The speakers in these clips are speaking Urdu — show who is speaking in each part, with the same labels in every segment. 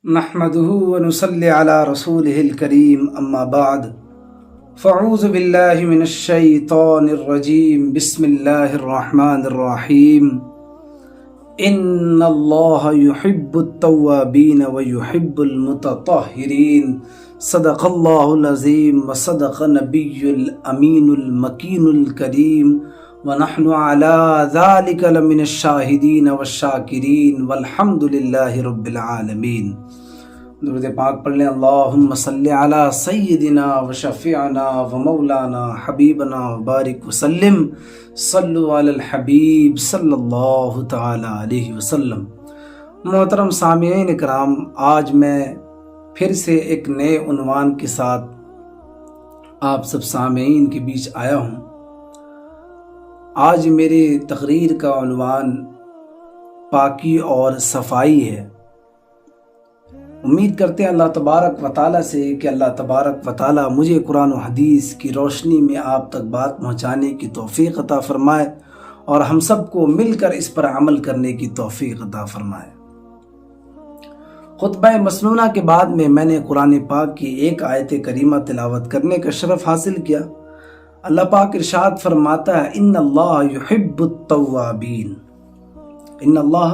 Speaker 1: نحمده ونصلي على رسوله الكريم أما بعد فأعوذ بالله من الشيطان الرجيم بسم الله الرحمن الرحيم إن الله يحب التوابين ويحب المتطهرين صدق الله العظيم وصدق نبي الأمين المكين الكريم ونحن على ذلك لمن الشاهدين والشاكرين والحمد لله رب العالمين۔ درود پاک پڑھ لیں۔ اللہم صلی علی سیدنا و شفیعنا و مولانا حبیبنا و بارک وسلم، صلو علی الحبیب صلی اللہ تعالی علیہ وسلم۔ محترم سامعین کرام، آج میں پھر سے ایک نئے عنوان کے ساتھ آپ سب سامعین کے بیچ آیا ہوں۔ آج میری تقریر کا عنوان پاکی اور صفائی ہے۔ امید کرتے ہیں اللہ تبارک و تعالیٰ سے کہ اللہ تبارک و تعالیٰ مجھے قرآن و حدیث کی روشنی میں آپ تک بات پہنچانے کی توفیق عطا فرمائے اور ہم سب کو مل کر اس پر عمل کرنے کی توفیق عطا فرمائے۔ خطبہ مسنونہ کے بعد میں نے قرآن پاک کی ایک آیت کریمہ تلاوت کرنے کا شرف حاصل کیا۔ اللہ پاک ارشاد فرماتا ہے، ان اللہ یحب التوابین، ان اللہ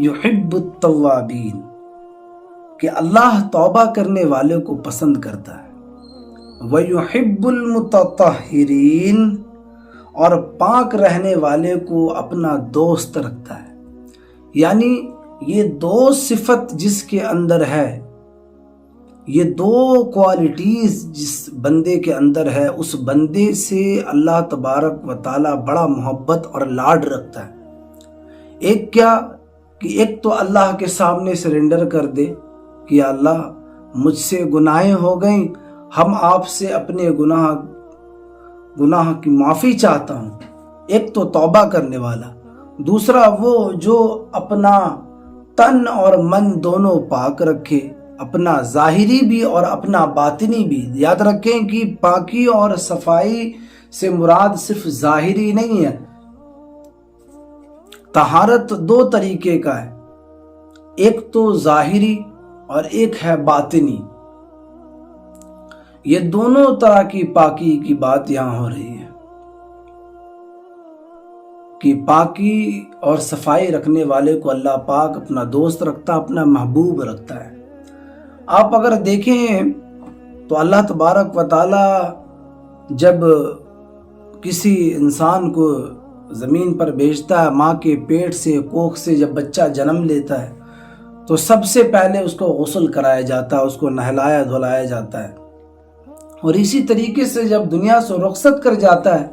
Speaker 1: یحب التوابین، کہ اللہ توبہ کرنے والے کو پسند کرتا ہے۔ وَيُحِبُّ الْمُتَطَهِّرِينَ، اور پاک رہنے والے کو اپنا دوست رکھتا ہے۔ یعنی یہ دو صفت جس کے اندر ہے، یہ دو کوالٹیز جس بندے کے اندر ہے، اس بندے سے اللہ تبارک و تعالیٰ بڑا محبت اور لاڈ رکھتا ہے۔ ایک کیا کہ ایک تو اللہ کے سامنے سرنڈر کر دے کہ یا اللہ مجھ سے گناہیں ہو گئیں، ہم آپ سے اپنے گناہ کی معافی چاہتا ہوں۔ ایک تو توبہ کرنے والا، دوسرا وہ جو اپنا تن اور من دونوں پاک رکھے، اپنا ظاہری بھی اور اپنا باطنی بھی۔ یاد رکھیں کہ پاکی اور صفائی سے مراد صرف ظاہری نہیں ہے۔ طہارت دو طریقے کا ہے، ایک تو ظاہری اور ایک ہے باطنی۔ یہ دونوں طرح کی پاکی کی بات یہاں ہو رہی ہے کہ پاکی اور صفائی رکھنے والے کو اللہ پاک اپنا دوست رکھتا، اپنا محبوب رکھتا ہے۔ آپ اگر دیکھیں تو اللہ تبارک و تعالی جب کسی انسان کو زمین پر بھیجتا ہے، ماں کے پیٹ سے، کوکھ سے جب بچہ جنم لیتا ہے تو سب سے پہلے اس کو غسل کرایا جاتا ہے، اس کو نہلایا دھلایا جاتا ہے، اور اسی طریقے سے جب دنیا سے رخصت کر جاتا ہے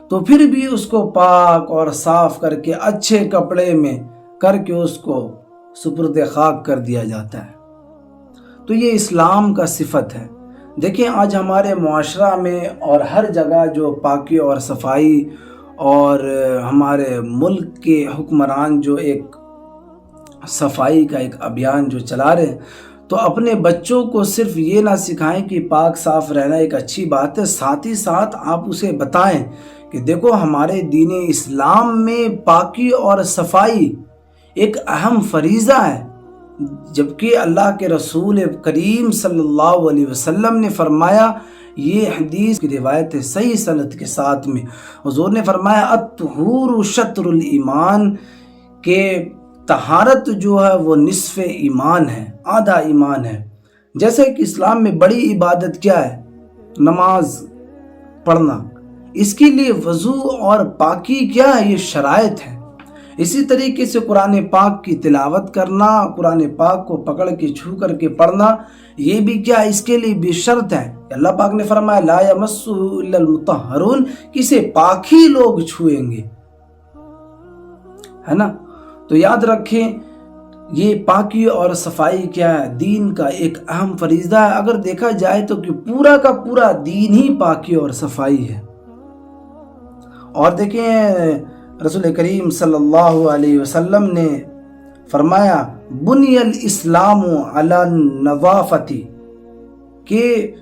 Speaker 1: تو پھر بھی اس کو پاک اور صاف کر کے اچھے کپڑے میں کر کے اس کو سپرد خاک کر دیا جاتا ہے۔ تو یہ اسلام کا صفت ہے۔ دیکھیں آج ہمارے معاشرہ میں اور ہر جگہ جو پاکی اور صفائی، اور ہمارے ملک کے حکمران جو ایک صفائی کا ایک ابھیان جو چلا رہے ہیں، تو اپنے بچوں کو صرف یہ نہ سکھائیں کہ پاک صاف رہنا ایک اچھی بات ہے، ساتھ ہی ساتھ آپ اسے بتائیں کہ دیکھو ہمارے دین اسلام میں پاکی اور صفائی ایک اہم فریضہ ہے، جبکہ اللہ کے رسول کریم صلی اللہ علیہ وسلم نے فرمایا، یہ حدیث کی روایت ہے صحیح سند کے ساتھ میں، حضور نے فرمایا الطہور شطر الایمان، کہ طہارت جو ہے وہ نصف ایمان ہے، آدھا ایمان ہے۔ جیسے کہ اسلام میں بڑی عبادت کیا ہے؟ نماز پڑھنا، اس کے لیے وضو اور پاکی کیا ہے؟ یہ شرائط ہے۔ اسی طریقے سے قرآن پاک کی تلاوت کرنا، قرآن پاک کو پکڑ کے چھو کر کے پڑھنا، یہ بھی کیا ہے؟ اس کے لیے بھی شرط ہے۔ اللہ پاک نے فرمایا لا یمسہ الا المطہرون، کسے پاک ہی لوگ چھوئیں گے، ہے نا؟ تو یاد رکھیں یہ پاکی اور صفائی کیا ہے؟ دین کا ایک اہم فریضہ ہے۔ اگر دیکھا جائے تو کہ پورا کا پورا دین ہی پاکی اور صفائی ہے۔ اور دیکھیں رسول کریم صلی اللہ علیہ وسلم نے فرمایا بنی الاسلام علی النظافۃ، کہ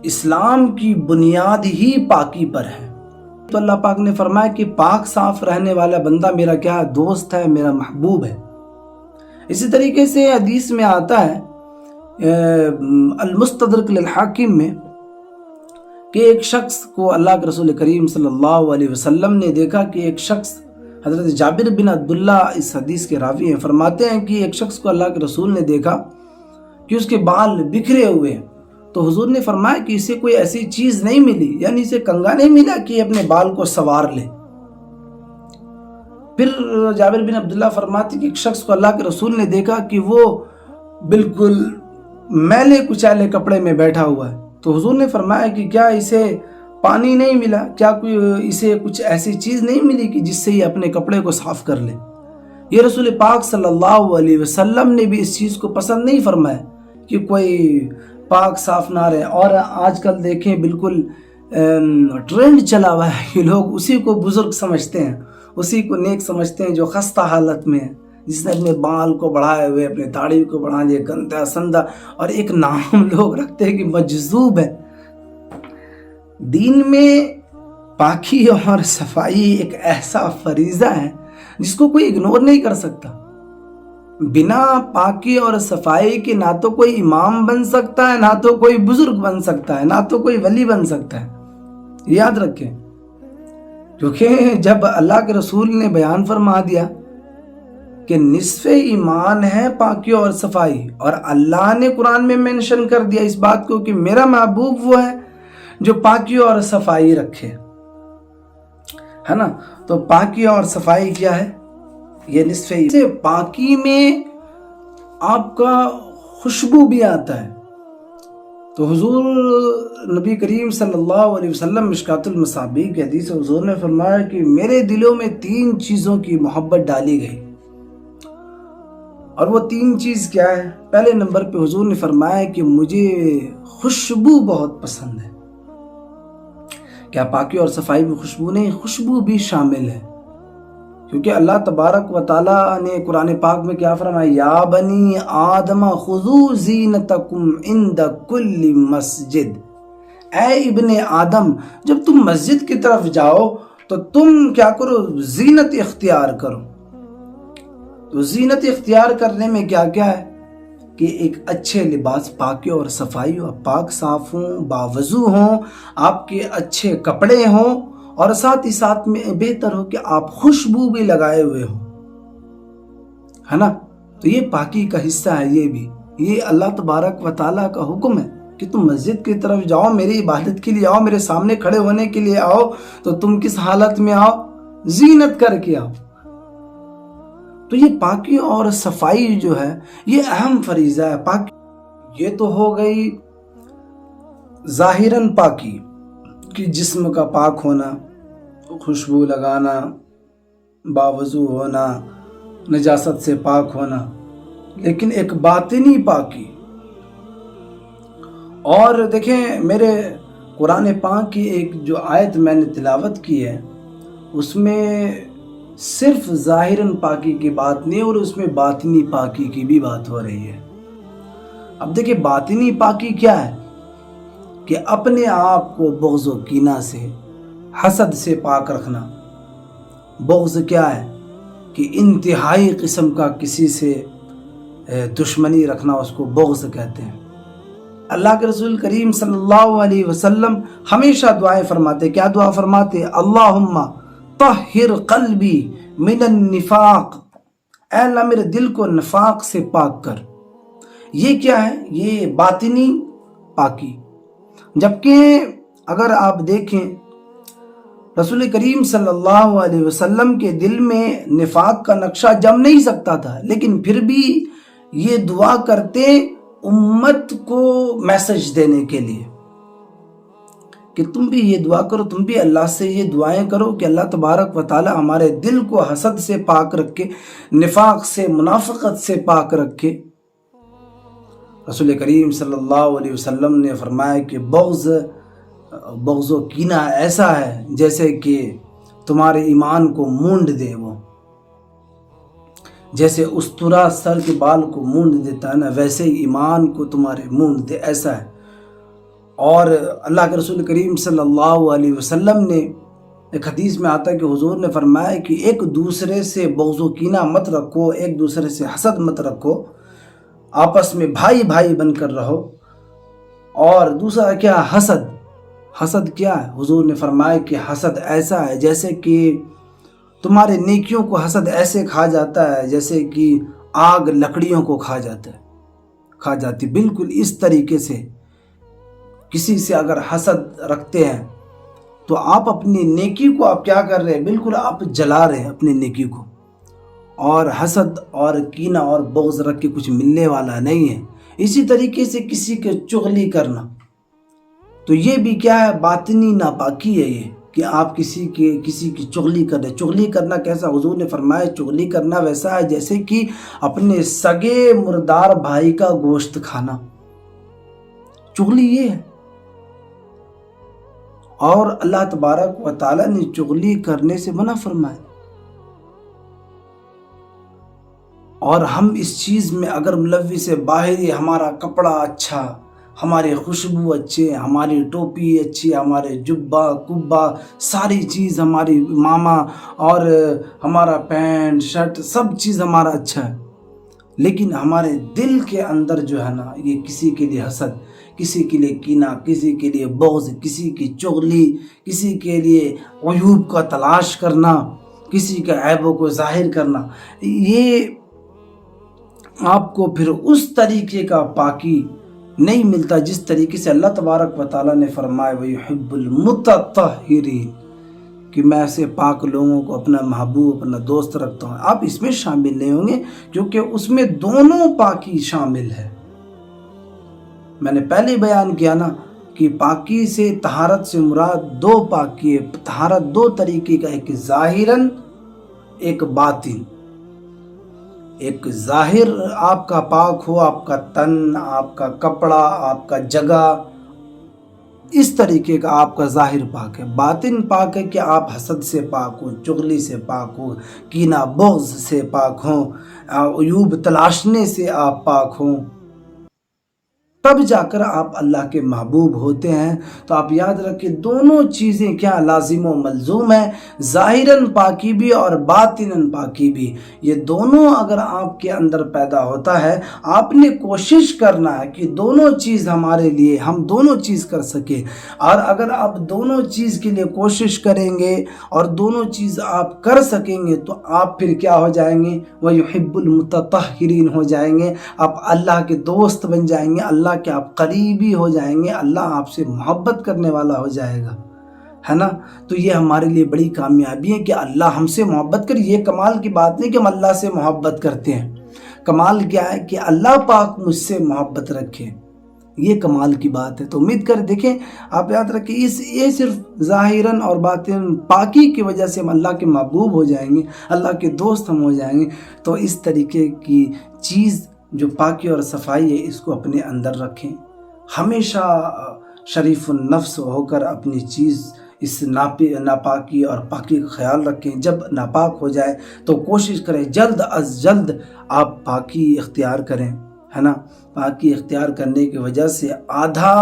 Speaker 1: اسلام کی بنیاد ہی پاکی پر ہے۔ تو اللہ پاک نے فرمایا کہ پاک صاف رہنے والا بندہ میرا کیا ہے؟ دوست ہے، میرا محبوب ہے۔ اسی طریقے سے حدیث میں آتا ہے المستدرک للحاکم میں کہ ایک شخص کو اللہ کے رسول کریم صلی اللہ علیہ وسلم نے دیکھا کہ ایک شخص، حضرت جابر بن عبداللہ اس حدیث کے راوی ہیں، فرماتے ہیں کہ ایک شخص کو اللہ کے رسول نے دیکھا کہ اس کے بال بکھرے ہوئے ہیں، تو حضور نے فرمایا کہ اسے کوئی ایسی چیز نہیں ملی، یعنی اسے کنگا نہیں ملا کہ اپنے بال کو سنوار لے۔ پھر جابر بن عبداللہ فرماتے کہ ایک شخص کو اللہ کے رسول نے دیکھا کہ وہ بالکل میلے کچیلے کپڑے میں بیٹھا ہوا ہے، تو حضور نے فرمایا کہ کیا اسے پانی نہیں ملا، کیا کوئی اسے کچھ ایسی چیز نہیں ملی کہ جس سے یہ اپنے کپڑے کو صاف کر لے۔ یہ رسول پاک صلی اللہ علیہ وسلم نے بھی اس چیز کو پسند نہیں فرمایا کہ کوئی پاک صاف نہ رہے۔ اور آج کل دیکھیں بالکل ٹرینڈ چلا ہوا ہے کہ لوگ اسی کو بزرگ سمجھتے ہیں، اسی کو نیک سمجھتے ہیں جو خستہ حالت میں ہے، جس نے اپنے بال کو بڑھائے ہوئے، اپنے داڑھی کو بڑھا دیا، گندا سندہ، اور ایک نام لوگ رکھتے ہیں کہ مجذوب ہے۔ دین میں پاکی اور صفائی ایک ایسا فریضہ ہے جس کو کوئی اگنور نہیں کر سکتا۔ بنا پاکی اور صفائی کے نہ تو کوئی امام بن سکتا ہے، نہ تو کوئی بزرگ بن سکتا ہے، نہ تو کوئی ولی بن سکتا ہے، یاد رکھیں۔ کیونکہ جب اللہ کے رسول نے بیان فرما دیا کہ نصف ایمان ہے پاکی اور صفائی، اور اللہ نے قرآن میں مینشن کر دیا اس بات کو کہ میرا محبوب وہ ہے جو پاکی اور صفائی رکھے، ہے نا؟ تو پاکی اور صفائی کیا ہے؟ یہ نصف ایمان۔ پاکی میں آپ کا خوشبو بھی آتا ہے، تو حضور نبی کریم صلی اللہ علیہ وسلم مشکات المصابیح کی حدیث حضور نے فرمایا کہ میرے دلوں میں 3 چیزوں کی محبت ڈالی گئی، اور وہ 3 چیز کیا ہے؟ پہلے نمبر پہ حضور نے فرمایا کہ مجھے خوشبو بہت پسند ہے۔ کیا پاکی اور صفائی میں خوشبو نہیں؟ خوشبو بھی شامل ہے، کیونکہ اللہ تبارک و تعالیٰ نے قرآن پاک میں کیا فرمایا؟ یا بنی آدم خذوا زینتکم عند کل مسجد، اے ابن آدم جب تم مسجد کی طرف جاؤ تو تم کیا کرو؟ زینت اختیار کرو۔ تو زینت اختیار کرنے میں کیا کیا ہے کہ ایک اچھے لباس، پاکی اور صفائی ہو، پاک صاف ہوں، باوضو ہوں، آپ کے اچھے کپڑے ہوں، اور ساتھ ہی ساتھ میں بہتر ہو کہ آپ خوشبو بھی لگائے ہوئے ہوں، ہے نا؟ تو یہ پاکی کا حصہ ہے، یہ بھی یہ اللہ تبارک و تعالیٰ کا حکم ہے کہ تم مسجد کی طرف جاؤ، میری عبادت کے لیے آؤ، میرے سامنے کھڑے ہونے کے لیے آؤ، تو تم کس حالت میں آؤ؟ زینت کر کے آؤ۔ تو یہ پاکی اور صفائی جو ہے یہ اہم فریضہ ہے۔ پاکی یہ تو ہو گئی ظاہراً پاکی کہ جسم کا پاک ہونا، خوشبو لگانا، باوضو ہونا، نجاست سے پاک ہونا، لیکن ایک باطنی پاکی۔ اور دیکھیں میرے قرآن پاک کی ایک جو آیت میں نے تلاوت کی ہے اس میں صرف ظاہراً پاکی کی بات نہیں، اور اس میں باطنی پاکی کی بھی بات ہو رہی ہے۔ اب دیکھیں باطنی پاکی کیا ہے کہ اپنے آپ کو بغض و کینہ سے، حسد سے پاک رکھنا۔ بغض کیا ہے کہ انتہائی قسم کا کسی سے دشمنی رکھنا، اس کو بغض کہتے ہیں۔ اللہ کے رسول کریم صلی اللہ علیہ وسلم ہمیشہ دعائیں فرماتے، کیا دعا فرماتے؟ اللہم طہر قلبی من النفاق، اے اللہ میرے دل کو نفاق سے پاک کر۔ یہ کیا ہے؟ یہ باطنی پاکی۔ جبکہ اگر آپ دیکھیں رسول کریم صلی اللہ علیہ وسلم کے دل میں نفاق کا نقشہ جم نہیں سکتا تھا، لیکن پھر بھی یہ دعا کرتے امت کو میسج دینے کے لیے کہ تم بھی یہ دعا کرو، تم بھی اللہ سے یہ دعائیں کرو کہ اللہ تبارک و تعالی ہمارے دل کو حسد سے پاک رکھے، نفاق سے، منافقت سے پاک رکھے۔ رسول کریم صلی اللہ علیہ وسلم نے فرمایا کہ بغض و کینہ ایسا ہے جیسے کہ تمہارے ایمان کو مونڈ دے، وہ جیسے استرا سر کے بال کو مونڈ دیتا ہے نا، ویسے ہی ایمان کو تمہارے مونڈ دے، ایسا ہے۔ اور اللہ کے رسول کریم صلی اللہ علیہ وسلم نے ایک حدیث میں آتا ہے کہ حضور نے فرمایا کہ ایک دوسرے سے بغض و کینہ مت رکھو، ایک دوسرے سے حسد مت رکھو، آپس میں بھائی بھائی بن کر رہو۔ اور دوسرا کیا؟ حسد۔ حسد کیا ہے؟ حضور نے فرمایا کہ حسد ایسا ہے جیسے کہ تمہارے نیکیوں کو حسد ایسے کھا جاتا ہے جیسے کہ آگ لکڑیوں کو کھا جاتی۔ بالکل اس طریقے سے کسی سے اگر حسد رکھتے ہیں تو آپ اپنی نیکی کو آپ کیا کر رہے ہیں؟ بالکل آپ جلا رہے ہیں اپنی نیکی کو۔ اور حسد اور کینہ اور بغض رکھ کے کچھ ملنے والا نہیں ہے۔ اسی طریقے سے کسی کے چغلی کرنا، تو یہ بھی کیا ہے؟ باطنی ناپاکی ہے یہ، کہ آپ کسی کی چغلی کر رہے۔ چغلی کرنا کیسا؟ حضور نے فرمایا چغلی کرنا ویسا ہے جیسے کہ اپنے سگے مردار بھائی کا گوشت کھانا۔ چغلی یہ ہے۔ اور اللہ تبارک و تعالیٰ نے چغلی کرنے سے منع فرمایا۔ اور ہم اس چیز میں اگر ملوث ہے، باہری ہمارا کپڑا اچھا، ہمارے خوشبو اچھے، ہماری ٹوپی اچھی، ہمارے جبہ کبا ساری چیز ہماری ماما، اور ہمارا پینٹ شرٹ سب چیز ہمارا اچھا ہے، لیکن ہمارے دل کے اندر جو ہے نا، یہ کسی کے لیے حسد، کسی کے لیے کینہ، کسی کے لیے بغض، کسی کی چغلی، کسی کے لیے عیوب کا تلاش کرنا، کسی کے عیبوں کو ظاہر کرنا، یہ آپ کو پھر اس طریقے کا پاکی نہیں ملتا جس طریقے سے اللہ تبارک و تعالیٰ نے فرمایا وَيُحِبُّ الْمُتَطَّهِرِينَ، کہ میں ایسے پاک لوگوں کو اپنا محبوب، اپنا دوست رکھتا ہوں۔ آپ اس میں شامل نہیں ہوں گے کیونکہ اس میں دونوں پاکی شامل ہے۔ میں نے پہلے بیان کیا نا کہ پاکی سے، طہارت سے مراد دو پاکی ہے۔ طہارت دو طریقے کا، ایک ظاہراً، ایک باطن۔ ایک ظاہر آپ کا پاک ہو، آپ کا تن، آپ کا کپڑا، آپ کا جگہ، اس طریقے کا آپ کا ظاہر پاک ہے۔ باطن پاک ہے کہ آپ حسد سے پاک ہوں، چغلی سے پاک ہوں، کینہ بغض سے پاک ہوں، عیوب تلاشنے سے آپ پاک ہوں، تب جا کر آپ اللہ کے محبوب ہوتے ہیں۔ تو آپ یاد رکھیں دونوں چیزیں کیا لازم و ملزوم ہیں، ظاہراً پاکی بھی اور باطناً پاکی بھی۔ یہ دونوں اگر آپ کے اندر پیدا ہوتا ہے، آپ نے کوشش کرنا ہے کہ دونوں چیز ہمارے لیے، ہم دونوں چیز کر سکیں۔ اور اگر آپ دونوں چیز کے لیے کوشش کریں گے اور دونوں چیز آپ کر سکیں گے تو آپ پھر کیا ہو جائیں گے؟ وَيُحِبُّ الْمُتَطَّهِرِينَ ہو جائیں گے، آپ اللہ کے دوست بن جائیں گے، اللہ کہ آپ قریبی ہو جائیں گے، اللہ آپ سے محبت کرنے والا ہو جائے گا، ہے نا۔ تو یہ ہمارے لیے بڑی کامیابی ہے کہ اللہ ہم سے محبت کرے۔ یہ کمال کی بات نہیں کہ ہم اللہ سے محبت کرتے ہیں، کمال کیا ہے کہ اللہ پاک مجھ سے محبت رکھے، یہ کمال کی بات ہے۔ تو امید کر دیکھیں، آپ یاد رکھیں یہ صرف ظاہراً اور باطن پاکی کی وجہ سے ہم اللہ کے محبوب ہو جائیں گے، اللہ کے دوست ہم ہو جائیں گے۔ تو اس طریقے کی چیز جو پاکی اور صفائی ہے، اس کو اپنے اندر رکھیں، ہمیشہ شریف النفس ہو کر اپنی چیز اس ناپاکی اور پاکی کا خیال رکھیں۔ جب ناپاک ہو جائے تو کوشش کریں جلد از جلد آپ پاکی اختیار کریں، ہے نا۔ پاکی اختیار کرنے کی وجہ سے آدھا،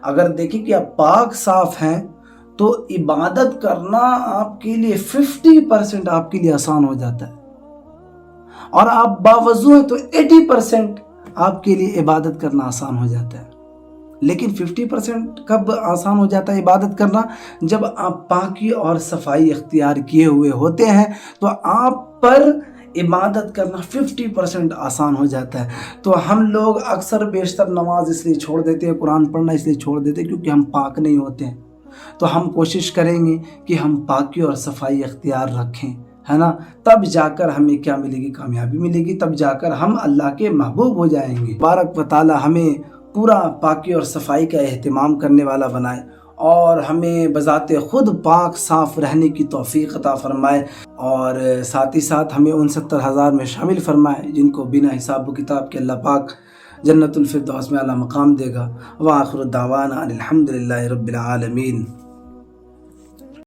Speaker 1: اگر دیکھیں کہ آپ پاک صاف ہیں تو عبادت کرنا آپ کے لیے 50% آپ کے لیے آسان ہو جاتا ہے، اور آپ باوضو ہیں تو 80% آپ کے لیے عبادت کرنا آسان ہو جاتا ہے۔ لیکن 50% کب آسان ہو جاتا ہے عبادت کرنا؟ جب آپ پاکی اور صفائی اختیار کیے ہوئے ہوتے ہیں تو آپ پر عبادت کرنا 50% آسان ہو جاتا ہے۔ تو ہم لوگ اکثر بیشتر نماز اس لیے چھوڑ دیتے ہیں، قرآن پڑھنا اس لیے چھوڑ دیتے ہیں کیونکہ ہم پاک نہیں ہوتے ہیں۔ تو ہم کوشش کریں گے کہ ہم پاکی اور صفائی اختیار رکھیں، ہے نا، تب جا کر ہمیں کیا ملے گی؟ کامیابی ملے گی، تب جا کر ہم اللہ کے محبوب ہو جائیں گے۔ تبارک و تعالی ہمیں پورا پاکی اور صفائی کا اہتمام کرنے والا بنائے، اور ہمیں بذات خود پاک صاف رہنے کی توفیق عطا فرمائے، اور ساتھ ہی ساتھ ہمیں ان 70,000 میں شامل فرمائے جن کو بنا حساب و کتاب کے اللہ پاک جنت الفردوس میں اعلیٰ مقام دے گا۔ وآخر الدعوانا ان الحمد للہ رب العالمین۔